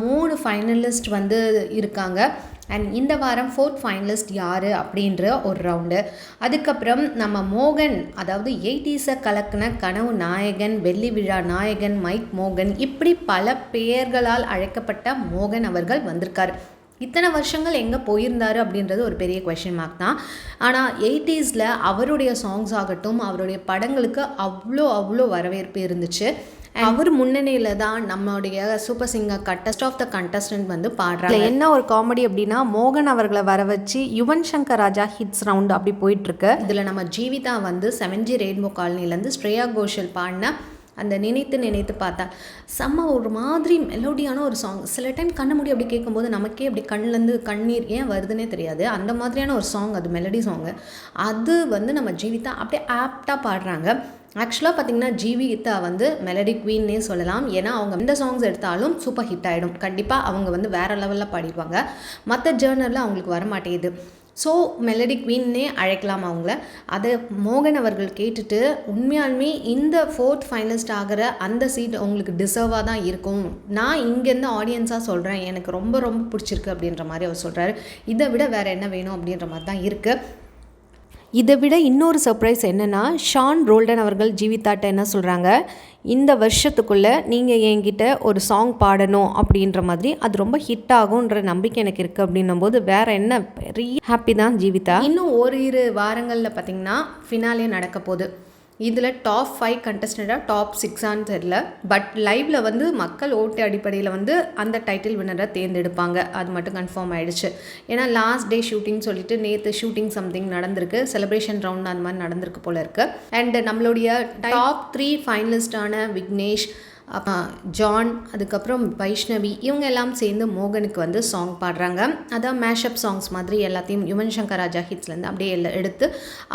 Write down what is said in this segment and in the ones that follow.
3 finalist வந்து இருக்காங்க. And இந்த வாரம் 4th ஃபைனலிஸ்ட் யார் அப்படின்ற ஒரு ரவுண்டு. அதுக்கப்புறம் நம்ம மோகன், அதாவது 80s கலக்கின கனவு நாயகன், வெள்ளி விழா நாயகன் மைக் மோகன், இப்படி பல பெயர்களால் அழைக்கப்பட்ட மோகன் அவர்கள் வந்திருக்கார். இத்தனை வருஷங்கள் எங்கே போயிருந்தார் அப்படின்றது ஒரு பெரிய கொஷின் மார்க் தான். ஆனால் 80s அவருடைய சாங்ஸ் ஆகட்டும், அவருடைய படங்களுக்கு அவ்வளோ வரவேற்பு இருந்துச்சு. அவர் முன்னணியில் தான் நம்மளுடைய super singer contest of the contestant வந்து பாடுறாங்க. என்ன ஒரு காமெடி அப்படின்னா, மோகன் அவர்களை வர வச்சு யுவன் சங்கர் ராஜா ஹிட்ஸ் ரவுண்ட் அப்படி போயிட்டுருக்கு. இதில் நம்ம ஜீவிதா வந்து 7G ரெயின்போ காலனிலேருந்து ஸ்ரேயா கோஷல் பாடின அந்த நினைத்து பார்த்தா செம்ம ஒரு மாதிரி மெலோடியான ஒரு சாங். சில டைம் கண்ணை மூடி அப்படி கேட்கும்போது நமக்கே அப்படி கண்ணிலேருந்து கண்ணீர் ஏன் வருதுன்னே தெரியாது. அந்த மாதிரியான ஒரு சாங் அது, மெலடி சாங்கு. அது வந்து நம்ம ஜீவிதா அப்படியே ஆப்டாக பாடுறாங்க. ஆக்சுவலாக பார்த்திங்கன்னா ஜீவிதா வந்து மெலடி குவீன்னே சொல்லலாம். ஏன்னா அவங்க எந்த சாங்ஸ் எடுத்தாலும் சூப்பர் ஹிட் ஆகிடும். கண்டிப்பாக அவங்க வந்து வேறு லெவலில் பாடிடுவாங்க. மற்ற ஜேர்னலில் அவங்களுக்கு வர மாட்டேங்குது. ஸோ மெலடி குவீன்னே அழைக்கலாம் அவங்கள. அதை மோகன் அவர்கள் கேட்டுட்டு உண்மையாலுமே இந்த 4th ஃபைனலிஸ்ட் ஆகிற அந்த சீட் உங்களுக்கு டிசர்வாக தான் இருக்கும். நான் இங்கேருந்து ஆடியன்ஸாக சொல்கிறேன், எனக்கு ரொம்ப பிடிச்சிருக்கு அப்படின்ற மாதிரி அவர் சொல்கிறாரு. இதை விட வேறு என்ன வேணும் அப்படின்ற மாதிரி தான் இருக்குது. இதை விட இன்னொரு சர்ப்ரைஸ் என்னென்னா, ஷான் ரோல்டன் அவர்கள் ஜீவிதாட்ட என்ன சொல்கிறாங்க, இந்த வருஷத்துக்குள்ளே நீங்கள் என்கிட்ட ஒரு சாங் பாடணும் அப்படின்ற மாதிரி, அது ரொம்ப ஹிட் ஆகுன்ற நம்பிக்கை எனக்கு இருக்குது அப்படின்னும் போது வேறு என்ன, பெரிய ஹாப்பி தான் ஜீவிதா. இன்னும் ஓரிரு வாரங்களில் பார்த்திங்கன்னா ஃபினாலே நடக்க போகுது. இதில் டாப் 5 கண்டஸ்டண்ட்டாக டாப் 6ஆன்னு தெரில. பட் லைவில் வந்து மக்கள் ஓட்டு அடிப்படையில் வந்து அந்த டைட்டில் வின்னரை தேர்ந்தெடுப்பாங்க. அது மட்டும் கன்ஃபார்ம் ஆகிடுச்சு. ஏன்னா லாஸ்ட் டே ஷூட்டிங் சொல்லிட்டு நேற்று ஷூட்டிங் சம்திங் நடந்திருக்கு, செலிப்ரேஷன் ரவுண்ட் அந்த மாதிரி நடந்திருக்கு போல இருக்குது. அண்ட் நம்மளுடைய டாப் 3 ஃபைனலிஸ்டான விக்னேஷ், ஜான், அதுக்கப்புறம் வைஷ்ணவி, இவங்க எல்லாம் சேர்ந்து மோகனுக்கு வந்து சாங் பாடுறாங்க. அதான் மேஷப் சாங்ஸ் மாதிரி எல்லாத்தையும் யுவன் சங்கர் ராஜா ஹிட்ஸ்லேருந்து அப்படியே எடுத்து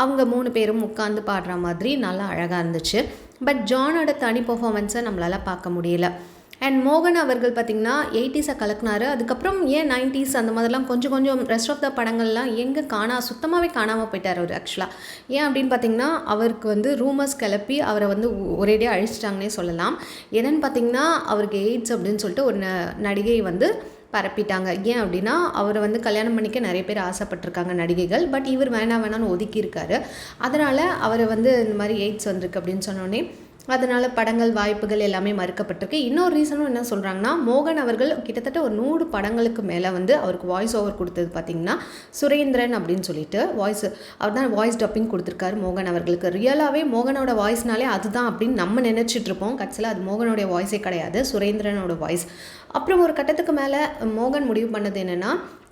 அவங்க 3 பேரும் உட்காந்து பாடுற மாதிரி நல்லா அழகாக இருந்துச்சு. பட் ஜானோட தனி பர்ஃபார்மன்ஸை நம்மளால் பார்க்க முடியல. அண்ட் மோகன் அவர்கள் பார்த்திங்கன்னா 80s கலக்குனாரு. அதுக்கப்புறம் ஏன் 90s அந்த மாதிரிலாம் கொஞ்சம் ரெஸ்ட் ஆஃப் த படங்கள்லாம் எங்கே சுத்தமாகவே காணாமல் போயிட்டார் அவர். ஆக்சுவலாக ஏன் அப்படின்னு பார்த்திங்கன்னா, அவருக்கு வந்து ரூமர்ஸ் கிளப்பி அவரை வந்து ஒரேடியாக அழிச்சிட்டாங்கன்னே சொல்லலாம். என்னென்னு பார்த்திங்கன்னா, அவருக்கு எய்ட்ஸ் அப்படின்னு சொல்லிட்டு ஒரு நடிகை வந்து பரப்பிட்டாங்க. ஏன் அப்படின்னா, அவரை வந்து கல்யாணம் பண்ணிக்க நிறைய பேர் ஆசைப்பட்டிருக்காங்க நடிகைகள். பட் இவர் வேணான்னு ஒதுக்கியிருக்காரு. அதனால் அவரை வந்து இந்த மாதிரி எய்ட்ஸ் வந்திருக்கு அப்படின்னு சொன்னோடனே அதனால் படங்கள் வாய்ப்புகள் எல்லாமே மறுக்கப்பட்டிருக்கு. இன்னொரு ரீசனும் என்ன சொல்கிறாங்கன்னா, மோகன் அவர்கள் கிட்டத்தட்ட ஒரு 100 படங்களுக்கு மேலே வந்து அவருக்கு வாய்ஸ் ஓவர் கொடுத்தது பார்த்திங்கன்னா சுரேந்திரன் அப்படின்னு சொல்லிட்டு அவர் தான் வாய்ஸ் டப்பிங் கொடுத்துருக்காரு மோகன் அவர்களுக்கு. ரியலாகவே மோகனோட வாய்ஸ்னாலே அதுதான் அப்படின்னு நம்ம நினச்சிட்ருப்போம். கட்சியில் அது மோகனோடைய வாய்ஸே கிடையாது, சுரேந்திரனோட வாய்ஸ். அப்புறம் ஒரு கட்டத்துக்கு மேலே மோகன் முடிவு பண்ணது என்னென்னா,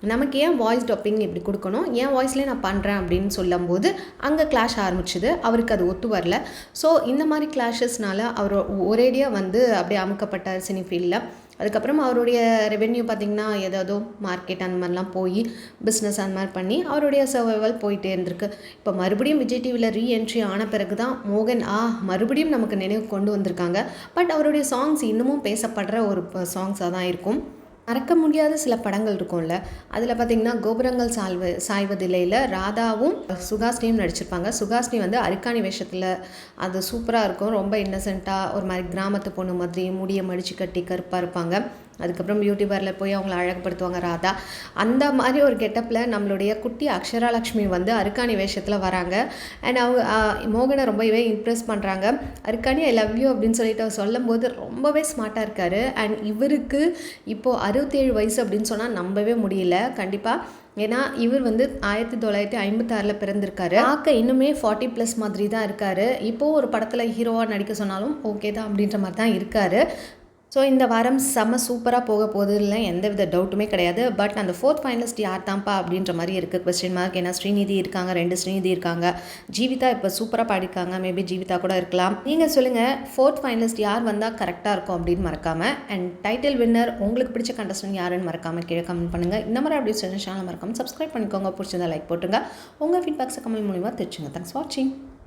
நமக்கு ஏன் வாய்ஸ் டப்பிங் இப்படி கொடுக்கணும், என் வாய்ஸ்லேயே நான் பண்ணுறேன் அப்படின்னு சொல்லும்போது அங்கே கிளாஷ் ஆரம்பிச்சுது. அவருக்கு அது ஒத்து வரல. ஸோ இந்த மாதிரி கிளாஷஸ்னால அவர் ஒரேடியாக வந்து அப்படியே அமுக்கப்பட்டார் சினி ஃபீல்டில். அதுக்கப்புறம் அவருடைய ரெவென்யூ பார்த்திங்கன்னா ஏதோ மார்க்கெட் அந்த மாதிரிலாம் போய் பிஸ்னஸ் அந்த மாதிரி பண்ணி அவருடைய சர்வைவல் போயிட்டே இருந்திருக்கு. இப்போ மறுபடியும் விஜய் டிவியில் ரீஎன்ட்ரி ஆன பிறகு தான் மோகன் மறுபடியும் நமக்கு நினைவு கொண்டு வந்திருக்காங்க. பட் அவருடைய சாங்ஸ் இன்னமும் பேசப்படுற ஒரு சாங்ஸாக தான் இருக்கும். மறக்க முடியாத சில படங்கள் இருக்கும்ல, அதில் பார்த்திங்கன்னா கோபுரங்கள் சாய்வதில்லையில் ராதாவும் சுஹாசினியும் நடிச்சிருப்பாங்க. சுஹாசினி வந்து அருக்காணி வேஷத்தில், அது சூப்பராக இருக்கும். ரொம்ப இன்னசென்ட்டாக ஒரு மாதிரி கிராமத்து பொண்ணு மாதிரி முடியை மடித்து கட்டி கருப்பாக இருப்பாங்க. அதுக்கப்புறம் பியூட்டி பார்லர் போய் அவங்கள அழகுப்படுத்துவாங்க ராதா. அந்த மாதிரி ஒரு கெட்டப்பில் நம்மளுடைய குட்டி அக்ஷராலக்ஷ்மி வந்து அருக்காணி வேஷத்தில் வராங்க. அண்ட் அவங்க மோகனை ரொம்பவே இம்ப்ரெஸ் பண்ணுறாங்க. அருக்காணி ஐ லவ் யூ அப்படின்னு சொல்லிட்டு அவர் சொல்லும் போது ரொம்பவே ஸ்மார்ட்டாக இருக்கார். அண்ட் இவருக்கு இப்போது 67 வயசு அப்படின்னு சொன்னால் நம்பவே முடியல கண்டிப்பாக. ஏன்னா இவர் வந்து 1956 பிறந்திருக்காரு. பார்க்க இன்னுமே 40+ மாதிரி தான் இருக்கார். இப்போது ஒரு படத்தில் ஹீரோவாக நடிக்க சொன்னாலும் ஓகே தான் அப்படின்ற மாதிரி தான் இருக்கார். ஸோ இந்த வாரம் செம்ம சூப்பராக போக போகுதுல எந்த வித டவுட்டுமே கிடையாது. பட் அந்த 4th ஃபைனலிஸ்ட் யார் தான்ப்பா அப்படின்ற மாதிரி இருக்குது கொஸ்டின் மார்க். ஏன்னா ஸ்ரீநிதி இருக்காங்க, 2 ஸ்ரீநிதி இருக்காங்க. ஜீவிதா இப்போ சூப்பராக பாடிருக்காங்க, மேபி ஜீவிதா கூட இருக்கலாம். நீங்கள் சொல்லுங்கள், 4th ஃபைனலிஸ்ட் யார் வந்தால் கரெக்டாக இருக்கும் அப்படின்னு மறக்காமல். அண்ட் டைட்டில் வின்னர் உங்களுக்கு பிடிச்ச கண்டஸ்டன்ட் யாருன்னு மறக்காமல் கீழே கமெண்ட் பண்ணுங்கள். இந்த மாதிரி அப்படி சேனல் மறக்காமல் சப்ஸ்கிரைப் பண்ணிக்கோங்க. பிடிச்சதா லைக் போட்டுங்க. உங்கள் ஃபீட்பேக்ஸை கமெண்ட் மூலிமா தெரிச்சுங்க. தேங்க்ஸ் ஃபார் வாட்சிங்.